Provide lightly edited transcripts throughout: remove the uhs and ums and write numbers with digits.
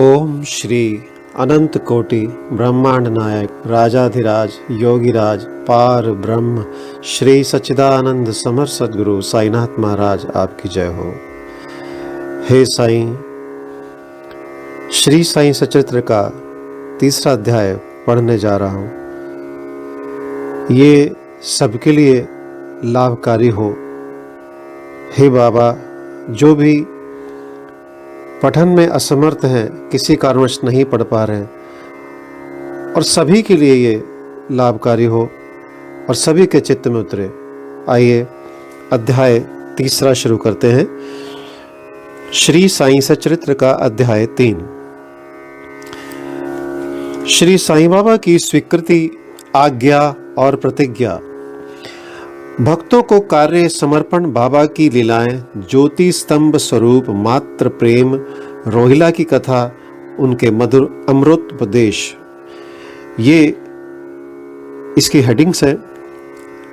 ओम श्री अनंत कोटि ब्रह्मांड नायक राजाधिराज योगीराज पार ब्रह्म श्री सच्चिदानंद समर सद्गुरु साईनाथ महाराज आपकी जय हो। हे साईं, श्री साईं सचरित्र का तीसरा अध्याय पढ़ने जा रहा हूँ। ये सबके लिए लाभकारी हो। हे बाबा, जो भी पठन में असमर्थ हैं, किसी कारणवश नहीं पढ़ पा रहे हैं, और सभी के लिए ये लाभकारी हो और सभी के चित्त में उतरे। आइए अध्याय तीसरा शुरू करते हैं। श्री साईं सचरित्र का अध्याय 3। श्री साईं बाबा की स्वीकृति, आज्ञा और प्रतिज्ञा। भक्तों को कार्य समर्पण, बाबा की लीलाएं, ज्योति स्तंभ स्वरूप, मात्र प्रेम, रोहिला की कथा, उनके मधुर अमृतोपदेश, ये इसकी हेडिंग्स हैं।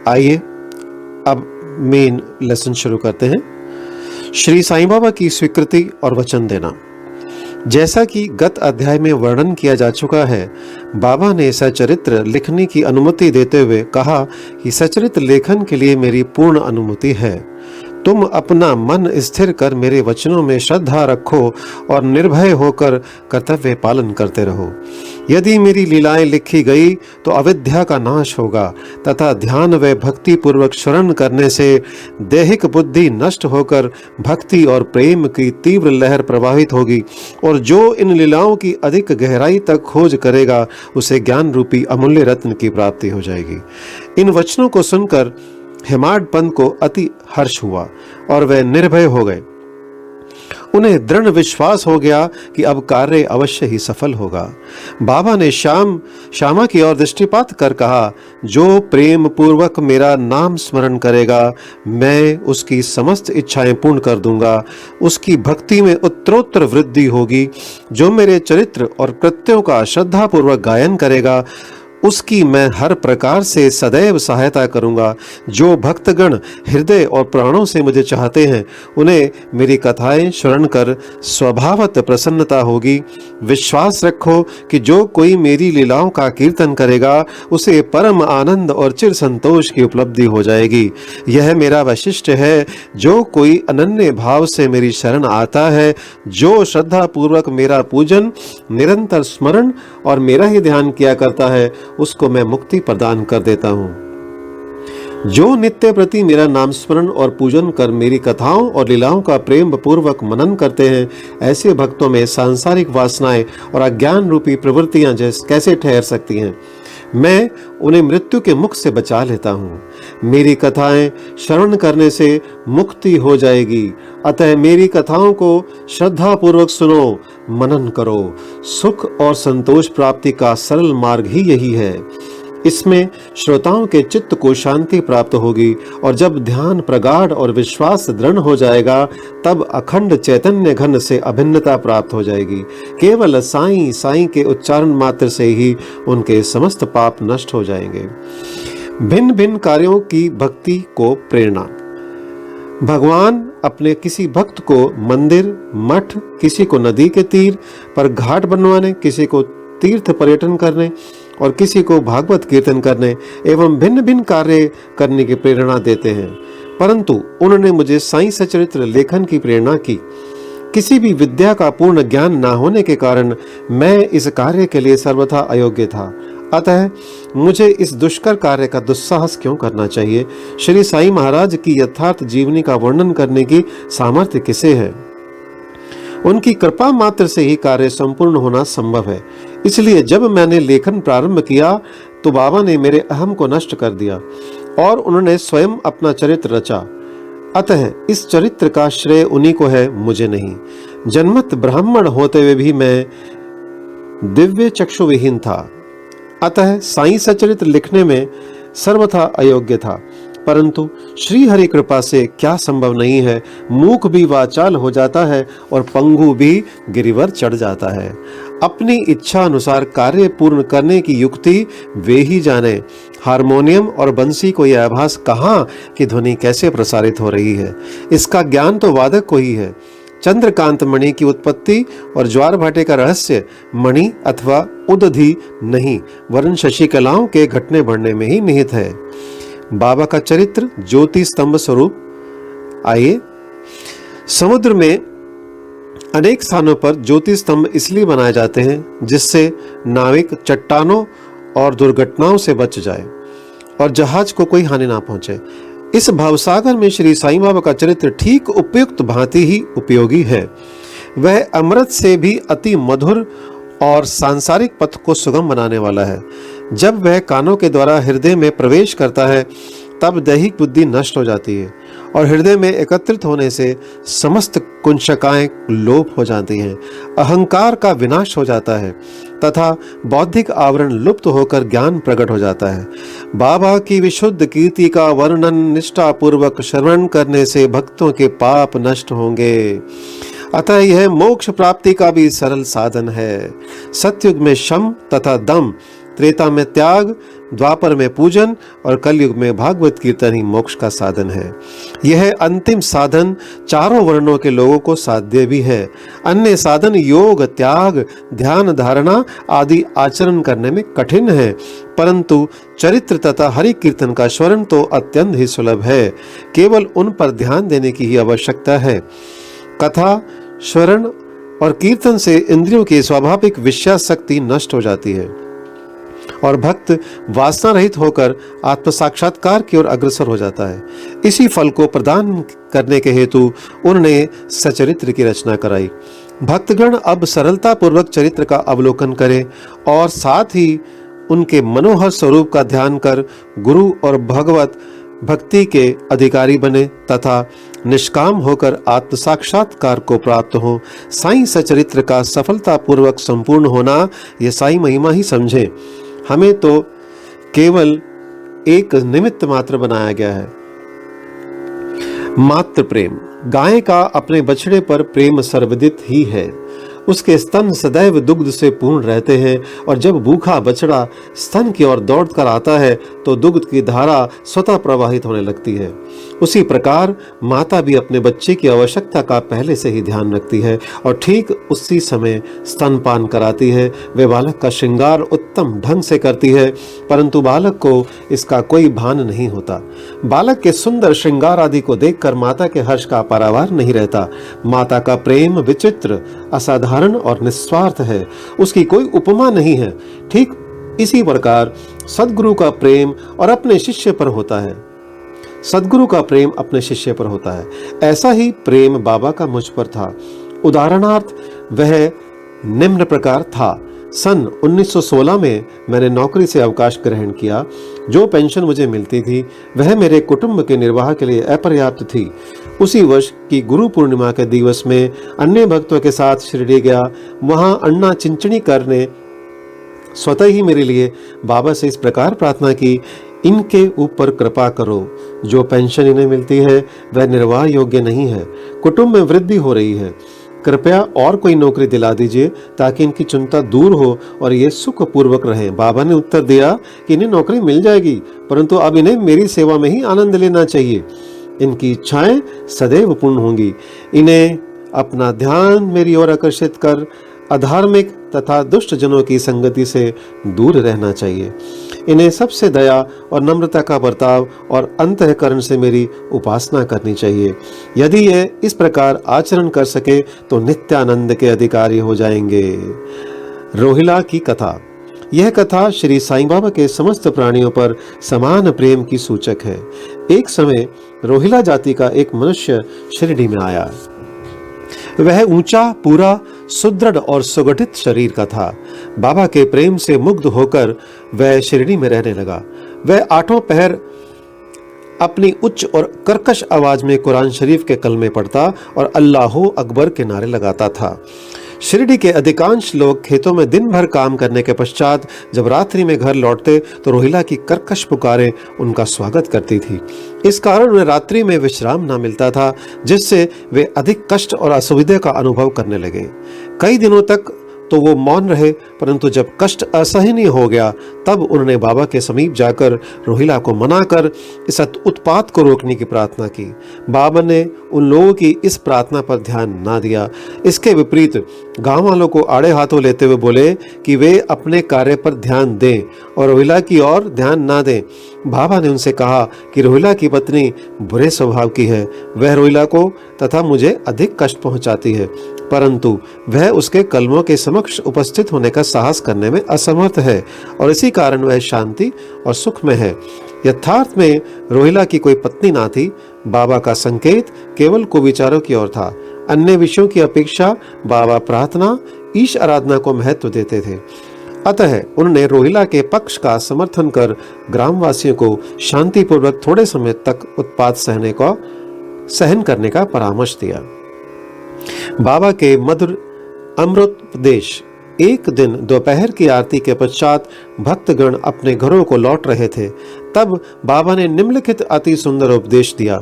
आइए अब मेन लेसन शुरू करते हैं। श्री साईं बाबा की स्वीकृति और वचन देना। जैसा कि गत अध्याय में वर्णन किया जा चुका है, बाबा ने सचरित्र लिखने की अनुमति देते हुए कहा कि सचरित्र लेखन के लिए मेरी पूर्ण अनुमति है। तुम अपना मन स्थिर कर मेरे वचनों में श्रद्धा रखो और निर्भय होकर कर्तव्य पालन करते रहो। यदि मेरी लीलाएं लिखी गई तो अविद्या का नाश होगा तथा ध्यान व भक्ति पूर्वक शरण करने से दैहिक बुद्धि नष्ट होकर भक्ति और प्रेम की तीव्र लहर प्रवाहित होगी, और जो इन लीलाओं की अधिक गहराई तक खोज करेगा उसे ज्ञान रूपी अमूल्य रत्न की प्राप्ति हो जाएगी। इन वचनों को सुनकर हेमाड पंत को अति हर्ष हुआ और वे निर्भय हो गए। उन्हें दृढ़ विश्वास हो गया कि अब कार्य अवश्य ही सफल होगा। बाबा ने श्यामा की ओर दृष्टिपात कर कहा, जो प्रेम पूर्वक मेरा नाम स्मरण करेगा, मैं उसकी समस्त इच्छाएं पूर्ण कर दूंगा। उसकी भक्ति में उत्तरोत्तर वृद्धि होगी। जो मेरे चरित्र और कृत्यों का श्रद्धा पूर्वक गायन करेगा, उसकी मैं हर प्रकार से सदैव सहायता करूंगा। जो भक्तगण हृदय और प्राणों से मुझे चाहते हैं, उन्हें मेरी कथाएं श्रवण कर स्वभावत प्रसन्नता होगी। विश्वास रखो कि जो कोई मेरी लीलाओं का कीर्तन करेगा, उसे परम आनंद और चिर संतोष की उपलब्धि हो जाएगी। यह मेरा वैशिष्ट्य है। जो कोई अनन्य भाव से मेरी शरण आता है, जो श्रद्धा पूर्वक मेरा पूजन, निरंतर स्मरण और मेरा ही ध्यान किया करता है, उसको मैं मुक्ति प्रदान कर देता हूं। जो नित्य प्रति मेरा नाम स्मरण और पूजन कर मेरी कथाओं और लीलाओं का प्रेम पूर्वक मनन करते हैं, ऐसे भक्तों में सांसारिक वासनाएं और अज्ञान रूपी प्रवृत्तियां कैसे ठहर सकती हैं। मैं उन्हें मृत्यु के मुख से बचा लेता हूं। मेरी कथाएं श्रवण करने से मुक्ति हो जाएगी। अतः मेरी कथाओं को श्रद्धा पूर्वक सुनो, मनन करो। सुख और संतोष प्राप्ति का सरल मार्ग ही यही है। इसमें श्रोताओं के चित्त को शांति प्राप्त होगी, और जब ध्यान प्रगाढ़ और विश्वास दृढ़ हो जाएगा, तब अखंड चैतन्य घन से अभिन्नता प्राप्त हो जाएगी। केवल साईं साईं के उच्चारण मात्र से ही उनके समस्त पाप नष्ट हो जाएंगे। भिन्न भिन्न कार्यों की भक्ति को प्रेरणा। भगवान अपने किसी भक्त को मंदिर, मठ, किसी को नदी के तीर पर घाट बनवाने, किसी को तीर्थ पर्यटन करने और किसी को भागवत कीर्तन करने एवं भिन्न भिन्न कार्य करने की प्रेरणा देते हैं, परंतु उन्होंने मुझे साईं सचरित्र लेखन की प्रेरणा की। किसी भी विद्या का पूर्ण ज्ञान न होने के कारण मैं इस कार्य के लिए सर्वथा अयोग्य था। अतः मुझे इस दुष्कर कार्य का दुस्साहस क्यों करना चाहिए। श्री साईं महाराज की यथार्थ जीवनी का वर्णन करने की सामर्थ्य किसे है। उनकी कृपा मात्र से ही कार्य संपूर्ण होना संभव है। इसलिए जब मैंने लेखन प्रारंभ किया तो बाबा ने मेरे अहम को नष्ट कर दिया और उन्होंने स्वयं अपना चरित्र रचा। अतः इस चरित्र का श्रेय उन्हीं को है, मुझे नहीं। जन्मत ब्राह्मण होते हुए भी मैं दिव्य चक्षु विहीन था। अतः साईं सचरित्र लिखने में सर्वथा अयोग्य था, परंतु श्री हरि कृपा से क्या संभव नहीं है। मूक भी वाचाल हो जाता है और पंगु भी गिरिवर चढ़ जाता है। अपनी इच्छा अनुसार कार्य पूर्ण करने की युक्ति वे ही जाने। हारमोनियम और बंसी को यह आभास कहाँ कि ध्वनि कैसे प्रसारित हो रही है, इसका ज्ञान तो वादक को ही है। चंद्रकांत मणि की उत्पत्ति और ज्वार भाटे का रहस्य मणि अथवा उदधि नहीं, वरन शशिकलाओं के घटने बढ़ने में ही निहित है। बाबा का चरित्र ज्योति स्तंभ स्वरूप। आइए, समुद्र में अनेक स्थानों पर ज्योति स्तंभ इसलिए बनाए जाते हैं जिससे नाविक चट्टानों और दुर्घटनाओं से बच जाए और जहाज को कोई हानि ना पहुंचे। इस भावसागर में श्री साईं बाबा का चरित्र ठीक उपयुक्त भांति ही उपयोगी है। वह अमृत से भी अति मधुर और सांसारिक पथ को सुगम बनाने वाला है। जब वह कानों के द्वारा हृदय में प्रवेश करता है तब दैहिक बुद्धि नष्ट हो जाती है और हृदय में एकत्रित होने से समस्त कुंचकाएं लोप हो जाती हैं, अहंकार का विनाश हो जाता है तथा बौद्धिक आवरण लुप्त होकर ज्ञान प्रकट हो जाता है। बाबा की विशुद्ध कीर्ति का वर्णन निष्ठा पूर्वक श्रवण करने से भक्तों के पाप नष्ट होंगे। अतः यह मोक्ष प्राप्ति का भी सरल साधन है। सतयुग में शम तथा दम, त्रेता में त्याग, द्वापर में पूजन और कलयुग में भागवत कीर्तन ही मोक्ष का साधन है। यह अंतिम साधन चारों वर्णों के लोगों को साध्य भी है। अन्य साधन योग, त्याग, ध्यान, धारणा आदि आचरण करने में कठिन है, परंतु चरित्र तथा हरि कीर्तन का स्मरण तो अत्यंत ही सुलभ है। केवल उन पर ध्यान देने की ही आवश्यकता है। कथा, स्मरण और कीर्तन से इंद्रियों की स्वाभाविक विषयासक्ति नष्ट हो जाती है और भक्त वासना रहित होकर आत्म साक्षात्कार की ओर अग्रसर हो जाता है। इसी फल को प्रदान करने के हेतु उन्होंने सचरित्र की रचना कराई। भक्तगण अब सरलता पूर्वक चरित्र का अवलोकन करें और साथ ही उनके मनोहर स्वरूप का ध्यान कर गुरु और भगवत भक्ति के अधिकारी बने तथा निष्काम होकर आत्म साक्षात्कार को प्राप्त हो। साईं सचरित्र का सफलता पूर्वक संपूर्ण होना यह साईं महिमा ही समझे। हमें तो केवल एक निमित्त मात्र बनाया गया है। मात्र प्रेम। गाय का अपने बछड़े पर प्रेम सर्वदित ही है। उसके स्तन सदैव दुग्ध से पूर्ण रहते हैं और जब भूखा बछड़ा स्तन की ओर दौड़ कर आता है तो दुग्ध की धारा स्वतः प्रवाहित होने लगती है। उसी प्रकार माता भी अपने बच्चे की आवश्यकता का पहले से ही ध्यान रखती है और ठीक उसी समय स्तनपान कराती है। वे बालक का श्रृंगार उत्तम ढंग से करती है, परंतु बालक को इसका कोई भान नहीं होता। बालक के सुंदर श्रृंगार आदि को देखकर माता के हर्ष का पारावार नहीं रहता। माता का प्रेम विचित्र, असाधारण और निस्वार्थ है, उसकी कोई उपमा नहीं है। ठीक इसी प्रकार सद्गुरु का प्रेम और अपने शिष्य पर होता है। सद्गुरु का प्रेम अपने शिष्य पर होता है। ऐसा ही प्रेम बाबा का मुझ पर था। उदाहरणार्थ वह निम्न प्रकार था। सन 1916 में मैंने नौकरी से अवकाश ग्रहण किया। जो पेंशन मुझे मिलती थी वह मेरे कुटुंब के निर्वाह के लिए अपर्याप्त थी। उसी वर्ष की गुरु पूर्णिमा के दिवस में अन्य भक्तों के साथ शिरडी गया। वहां अन्ना चिंचणीकर ने स्वतः ही मेरे लिए बाबा से इस प्रकार प्रार्थना की, इनके ऊपर कृपा करो। जो पेंशन इन्हें मिलती है वह निर्वाह योग्य नहीं है। कुटुंब में वृद्धि हो रही है, कृपया और कोई नौकरी दिला दीजिए ताकि इनकी चिंता दूर हो और ये सुखपूर्वक रहें। बाबा ने उत्तर दिया कि इन्हें नौकरी मिल जाएगी, परंतु अब इन्हें मेरी सेवा में ही आनंद लेना चाहिए। इनकी इच्छाएं सदैव पूर्ण होंगी। इन्हें अपना ध्यान मेरी ओर आकर्षित कर अधार्मिक तथा दुष्ट जनों की संगति से दूर रहना चाहिए। इन्हें सबसे दया और नम्रता का बर्ताव और अंतःकरण से मेरी उपासना करनी चाहिए। यदि ये इस प्रकार आचरण कर सके तो नित्यानंद के अधिकारी हो जाएंगे। रोहिला की कथा। यह कथा श्री साईं बाबा के समस्त प्राणियों पर समान प्रेम की सूचक है। एक समय रोहिला जाति का एक मनुष्य शिरडी में आया। वह ऊंचा, पूरा, सुदृढ़ और सुगठित शरीर का था। बाबा के प्रेम से मुग्ध होकर वह शिरडी में रहने लगा। वह आठों पहर अपनी उच्च और कर्कश आवाज में कुरान शरीफ के कलमे पढ़ता और अल्लाहो अकबर के नारे लगाता था। शिरडी के अधिकांश लोग खेतों में दिन भर काम करने के पश्चात जब रात्रि में घर लौटते तो रोहिला की कर्कश पुकारें उनका स्वागत करती थी। इस कारण उन्हें रात्रि में विश्राम न मिलता था, जिससे वे अधिक कष्ट और असुविधा का अनुभव करने लगे। कई दिनों तक तो वो मौन रहे, परंतु जब कष्ट असहनीय हो गया तब उन्होंने बाबा के समीप जाकर रोहिला को मनाकर इस उत्पात को रोकने की प्रार्थना की। बाबा ने उन लोगों की इस प्रार्थना पर ध्यान ना दिया। इसके विपरीत गांव वालों को आड़े हाथों लेते हुए बोले कि वे अपने कार्य पर ध्यान दें और रोहिला की ओर ध्यान ना दें। बाबा ने उनसे कहा कि रोहिला की पत्नी बुरे स्वभाव की है, वह रोहिला को तथा मुझे अधिक कष्ट पहुंचाती है, परंतु वह उसके कलमों के समक्ष उपस्थित होने का साहस करने में असमर्थ है और इसी कारण वह शांति और सुख में है। यथार्थ में रोहिला की कोई पत्नी ना थी। बाबा का संकेत केवल कुविचारों की ओर था। अन्य विषयों की अपेक्षा बाबा प्रार्थना, ईश आराधना को महत्व देते थे। अतः उन्होंने रोहिला के पक्ष का समर्थन कर ग्रामवासियों को शांतिपूर्वक थोड़े समय तक उत्पात सहन करने का परामर्श दिया। बाबा के मधुर अमृतोपदेश। एक दिन दोपहर की आरती के पश्चात भक्तगण अपने घरों को लौट रहे थे। तब बाबा ने निम्नलिखित अति सुंदर उपदेश दिया।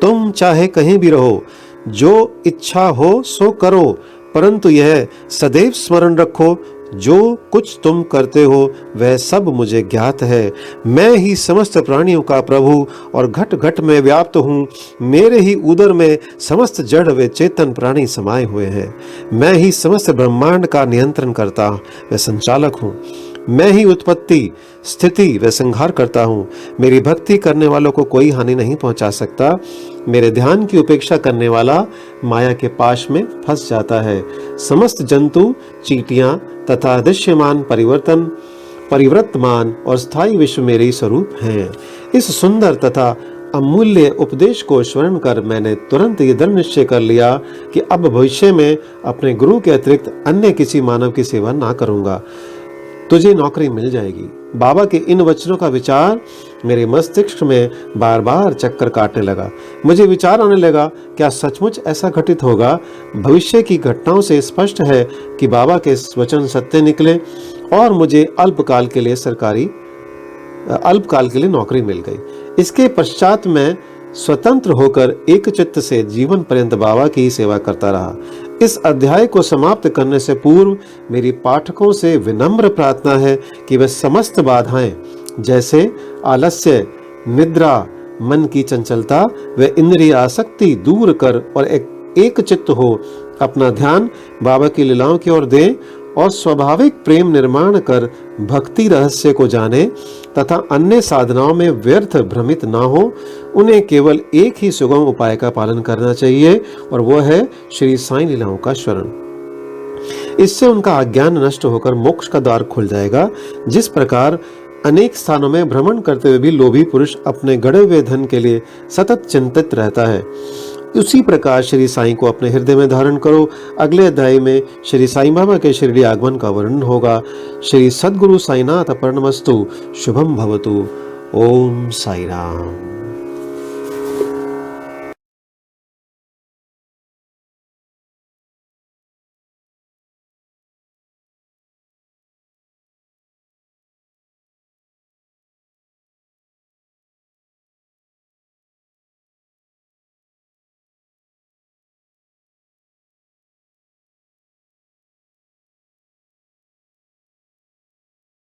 तुम चाहे कहीं भी रहो, जो इच्छा हो सो करो, परंतु यह सदैव स्मरण रखो, जो कुछ तुम करते हो वह सब मुझे ज्ञात है। मैं ही समस्त प्राणियों का प्रभु और घट घट में व्याप्त हूँ। मेरे ही उदर में समस्त जड़ व चेतन प्राणी समाये हुए हैं। मैं ही समस्त ब्रह्मांड का नियंत्रण करता व संचालक हूँ। मैं ही उत्पत्ति, स्थिति व संहार करता हूँ। मेरी भक्ति करने वालों को कोई हानि नहीं पहुंचा सकता। मेरे ध्यान की उपेक्षा करने वाला माया के पाश में फंस जाता है। समस्त जंतु, चींटियां तथा दृश्यमान परिवर्तमान और स्थायी विश्व मेरे स्वरूप हैं। इस सुंदर तथा अमूल्य उपदेश को स्मरण कर मैंने तुरंत ये दृढ़ निश्चय कर लिया कि अब भविष्य में अपने गुरु के अतिरिक्त अन्य किसी मानव की सेवा ना करूंगा। तुझे नौकरी मिल जाएगी। बाबा के इन वचनों का विचार मेरे मस्तिष्क में बार बार चक्कर काटने लगा। मुझे विचार आने लगा, क्या सचमुच ऐसा घटित होगा? भविष्य की घटनाओं से स्पष्ट है कि बाबा के वचन सत्य निकले और मुझे अल्पकाल के लिए नौकरी मिल गई। इसके पश्चात मैं स्वतंत्र होकर एक चित्त से जीवन पर्यंत बाबा की सेवा करता रहा। इस अध्याय को समाप्त करने से पूर्व मेरी पाठकों से विनम्र प्रार्थना है कि वे समस्त बाधाएं जैसे आलस्य, निद्रा, मन की चंचलता व इंद्रिय आसक्ति दूर कर और एक चित्त हो अपना ध्यान बाबा की लीलाओं की ओर दें और स्वाभाविक प्रेम निर्माण कर भक्ति रहस्य को जाने तथा अन्य साधनाओं में व्यर्थ भ्रमित ना हो। उन्हें केवल एक ही सुगम उपाय का पालन करना चाहिए और वह है श्री साईं लीलाओं का स्मरण। इससे उनका अज्ञान नष्ट होकर मोक्ष का द्वार खुल जाएगा। जिस प्रकार अनेक स्थानों में भ्रमण करते हुए भी लोभी पुरुष अपने गड़े हुए धन के लिए सतत चिंतित रहता है, उसी प्रकार श्री साईं को अपने हृदय में धारण करो। अगले अध्याय में श्री साईं बाबा के शिरडी आगमन का वर्णन होगा। श्री सद्गुरु साईनाथ अर्पणमस्तु। शुभम भवतु। ओम साई राम।